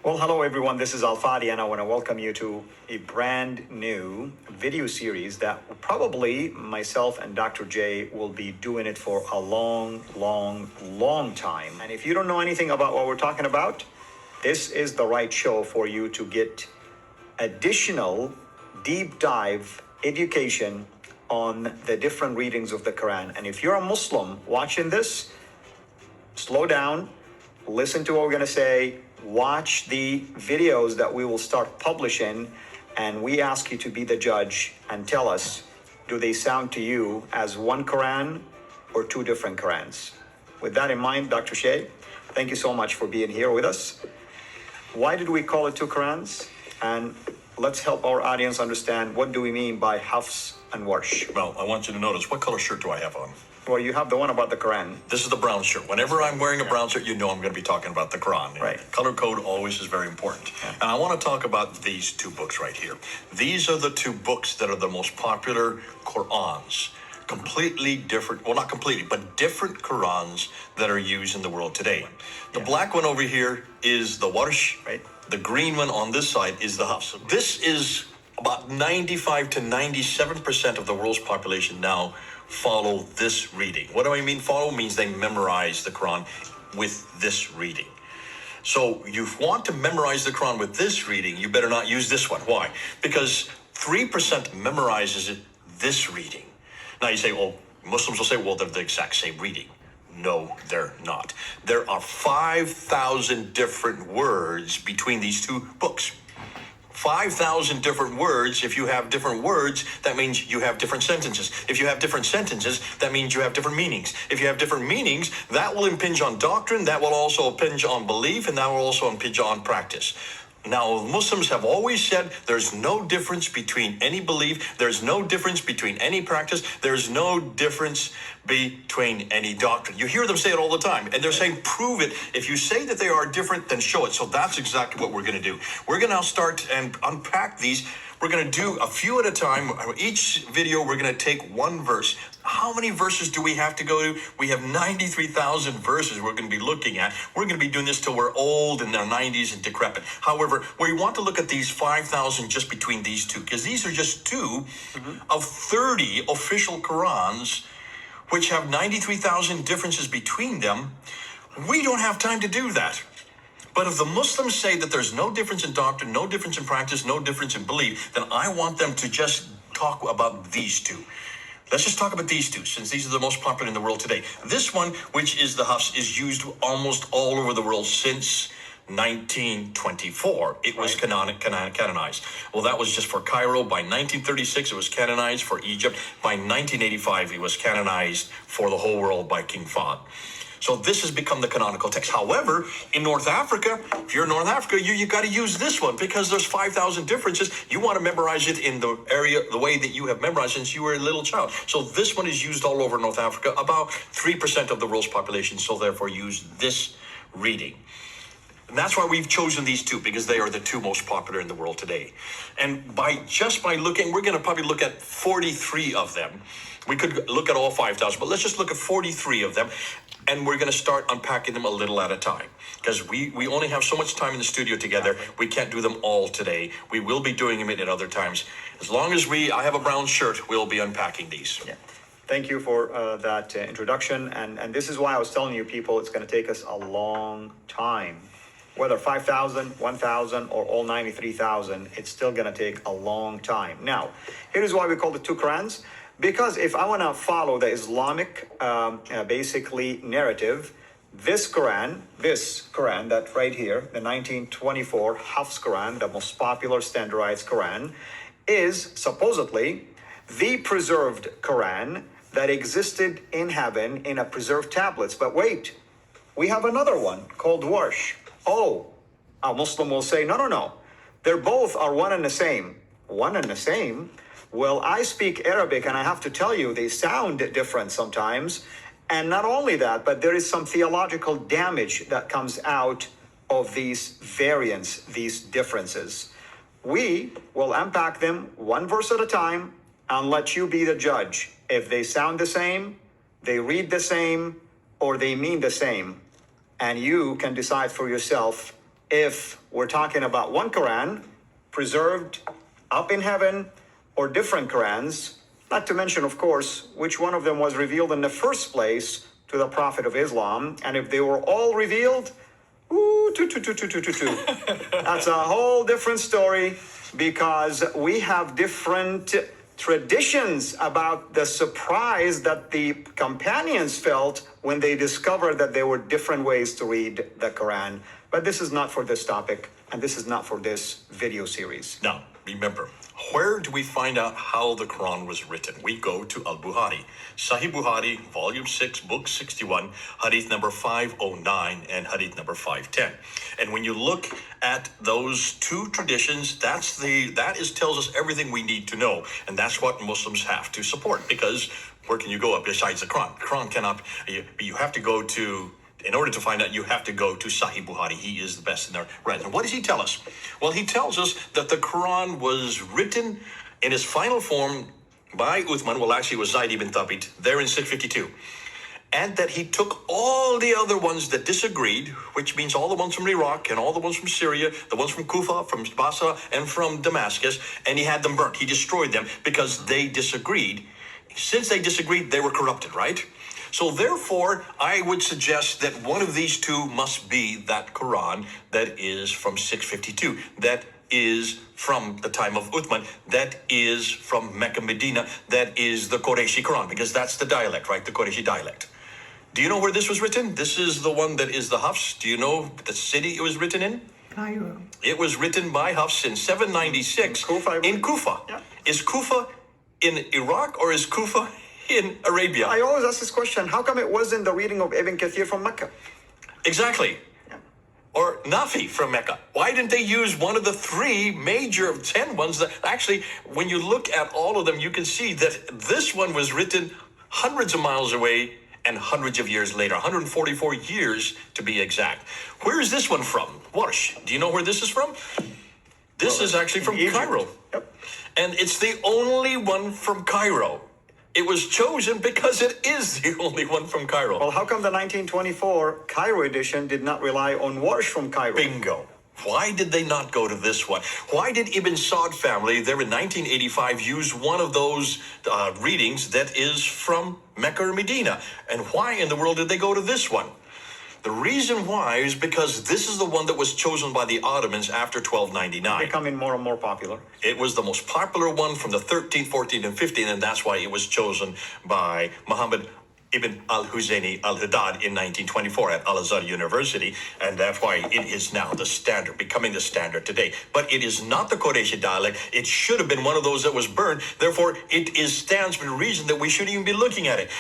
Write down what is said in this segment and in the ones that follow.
Well, hello everyone. This is Al Fadi, and I want to welcome you to a brand new video series that probably myself and Dr. J will be doing it for a long time. And if you don't know anything about what we're talking about, this is the right show for you to get additional deep dive education on the different readings of the Quran. And if you're a Muslim watching this, slow down, listen to what we're going to say, watch the videos that we will start publishing, and we ask you to be the judge and tell us, do they sound to you as one Quran or two different Qurans? With that in mind, Dr. Shay, thank you so much for being here with us. Why did we call it two Qurans? And let's help our audience understand, what do we mean by Hafs and Warsh? Well, I want you to notice, what color shirt do I have on? Well, you have the one about the Quran. This is the brown shirt. Whenever I'm wearing a brown shirt, you know I'm going to be talking about the Quran. Right. Color code always is very important. Yeah. And I want to talk about these two books right here. These are the two books that are the most popular Qurans. Completely different, well, not completely, but different Qurans that are used in the world today. The black one over here is the Warsh. Right. The green one on this side is the Hafs. This is about 95 to 97% of the world's population now follow this reading. What do I mean follow? Means they memorize the Quran with this reading. So you want to memorize the Quran with this reading, you better not use this one. Why? Because 3% memorizes it this reading. Now you say, well, Muslims will say, well, they're the exact same reading. No, they're not. There are 5,000 different words between these two books. 5,000 different words. If you have different words, that means you have different sentences. If you have different sentences, that means you have different meanings. If you have different meanings, that will impinge on doctrine, that will also impinge on belief, and that will also impinge on practice. Now, Muslims have always said there's no difference between any belief, there's no difference between any practice, there's no difference between any doctrine. You hear them say it all the time, and they're saying, prove it. If you say that they are different, then show it. So that's exactly what we're going to do. We're going to now start and unpack these. We're going to do a few at a time. Each video, we're going to take one verse. How many verses do we have to go to? We have 93,000 verses we're going to be looking at. We're going to be doing this till we're old, in our 90s and decrepit. However, we want to look at these 5,000 just between these two, because these are just two of 30 official Qurans, which have 93,000 differences between them. We don't have time to do that. But if the Muslims say that there's no difference in doctrine, no difference in practice, no difference in belief, then I want them to just talk about these two. Let's just talk about these two, since these are the most popular in the world today. This one, which is the Hafs, is used almost all over the world since 1924. It was canonized. Well, that was just for Cairo. By 1936, it was canonized for Egypt. By 1985, it was canonized for the whole world by King Fahd. So this has become the canonical text. However, in North Africa, if you're in North Africa, you got to use this one, because there's 5,000 differences. You want to memorize it in the area, the way that you have memorized since you were a little child. So this one is used all over North Africa. About 3% of the world's population, so therefore use this reading. And that's why we've chosen these two, because they are the two most popular in the world today. And by looking, we're going to probably look at 43 of them. We could look at all 5,000, but let's just look at 43 of them. And we're going to start unpacking them a little at a time, because we only have so much time in the studio together. We can't do them all today. We will be doing them at other times. As long as I have a brown shirt, we'll be unpacking these. Yeah. Thank you for that introduction. And this is why I was telling you people, it's going to take us a long time. Whether 5,000, 1,000, or all 93,000, it's still going to take a long time. Now, here's why we call it two Qurans. Because if I want to follow the Islamic, basically, narrative, this Quran, that right here, the 1924 Hafs Quran, the most popular standardized Quran, is supposedly the preserved Quran that existed in heaven in a preserved tablets. But wait, we have another one called Warsh. Oh, a Muslim will say, no. They're both are one and the same. One and the same? Well, I speak Arabic, and I have to tell you, they sound different sometimes. And not only that, but there is some theological damage that comes out of these variants, these differences. We will unpack them one verse at a time and let you be the judge. If they sound the same, they read the same, or they mean the same. And you can decide for yourself if we're talking about one Quran preserved up in heaven or different Qurans, not to mention, of course, which one of them was revealed in the first place to the Prophet of Islam. And if they were all revealed, that's a whole different story, because we have different traditions about the surprise that the companions felt when they discovered that there were different ways to read the Quran. But this is not for this topic, and this is not for this video series. Now, remember, where do we find out how the Quran was written? We go to Al-Bukhari. Sahih Bukhari, volume 6, book 61, hadith number 509 and hadith number 510. And when you look at those two traditions, that tells us everything we need to know. And that's what Muslims have to support, because where can you go up besides the Quran? The Quran cannot, you have to go to, in order to find out, you have to go to Sahih Bukhari. He is the best in there. Right. And what does he tell us? Well, he tells us that the Quran was written in its final form by Uthman. Well, actually, it was Zayd ibn Thabit there in 652. And that he took all the other ones that disagreed, which means all the ones from Iraq and all the ones from Syria, the ones from Kufa, from Basra, and from Damascus, and he had them burnt. He destroyed them because they disagreed. Since they disagreed, they were corrupted, right? So therefore, I would suggest that one of these two must be that Quran that is from 652, that is from the time of Uthman, that is from Mecca, Medina, that is the Qurayshi Quran, because that's the dialect, right? The Qurayshi dialect. Do you know where this was written? This is the one that is the Hafs. Do you know the city it was written in? Cairo. It was written by Hafs in 796 in Kufa. Yeah. Is Kufa in Iraq or is Kufa in Arabia? I always ask this question: how come it wasn't the reading of Ibn Kathir from Mecca? Exactly. Yeah. Or Nafi from Mecca. Why didn't they use one of the three major 10 ones that actually, when you look at all of them, you can see that this one was written hundreds of miles away and hundreds of years later, 144 years to be exact. Where is this one from? Warsh. Do you know where this is from? This is actually from Egypt. Cairo. Yep. And it's the only one from Cairo. It was chosen because it is the only one from Cairo. Well, how come the 1924 Cairo edition did not rely on Warsh from Cairo? Bingo. Why did they not go to this one? Why did Ibn Saud family there in 1985 use one of those readings that is from Mecca or Medina? And why in the world did they go to this one? The reason why is because this is the one that was chosen by the Ottomans after 1299. Becoming more and more popular. It was the most popular one from the 13th, 14th, and 15th, and that's why it was chosen by Muhammad Ibn al-Husayni al-Haddad in 1924 at Al-Azhar University, and that's why it is now the standard, becoming the standard today. But it is not the Qurayshi dialect. It should have been one of those that was burned. Therefore, it stands for the reason that we shouldn't even be looking at it.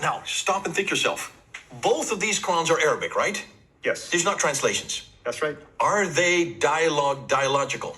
Now, stop and think yourself. Both of these Qurans are Arabic, right? Yes. These are not translations. That's right. Are they dialogical?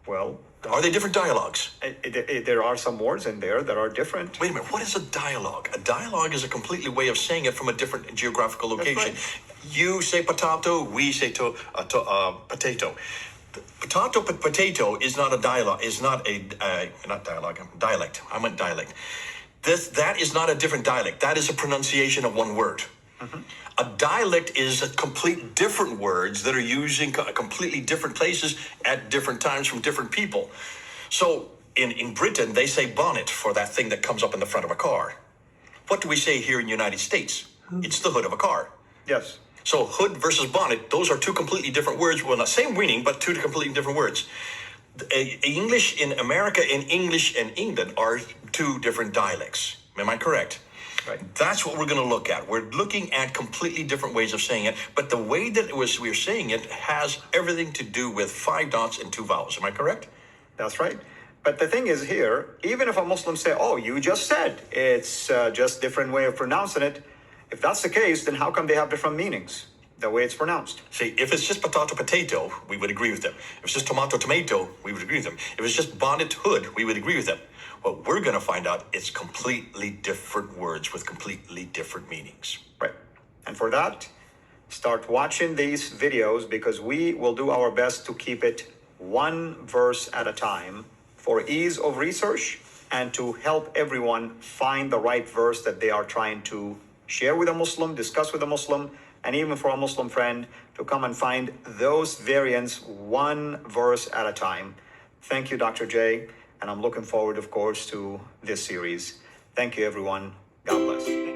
Well, Are they different dialogues? there are some words in there that are different. Wait a minute, what is a dialogue? A dialogue is a completely way of saying it from a different geographical location. right. You say potato, we say potato. Potato is not a dialogue, is not a, not dialogue, dialect. I meant dialect. That is not a different dialect. That is a pronunciation of one word. Mm-hmm. A dialect is a complete different words that are used in completely different places at different times from different people. So in Britain, they say bonnet for that thing that comes up in the front of a car. What do we say here in the United States? It's the hood of a car. Yes. So hood versus bonnet, those are two completely different words. Well, not same meaning, but two completely different words. English in America and English in England are two different dialects. Am I correct? Right. That's what we're going to look at. We're looking at completely different ways of saying it, but the way that we're saying it has everything to do with 5 dots and 2 vowels. Am I correct? That's right. But the thing is here, even if a Muslim say, oh, you just said it's just different way of pronouncing it, if that's the case, then how come they have different meanings, the way it's pronounced? See, if it's just potato, we would agree with them. If it's just tomato, we would agree with them. If it's just bonnet, hood, we would agree with them. What we're going to find out, it's completely different words with completely different meanings. Right. And for that, start watching these videos, because we will do our best to keep it one verse at a time for ease of research and to help everyone find the right verse that they are trying to share with a Muslim, discuss with a Muslim, and even for a Muslim friend to come and find those variants one verse at a time. Thank you, Dr. J, and I'm looking forward, of course, to this series. Thank you, everyone. God bless.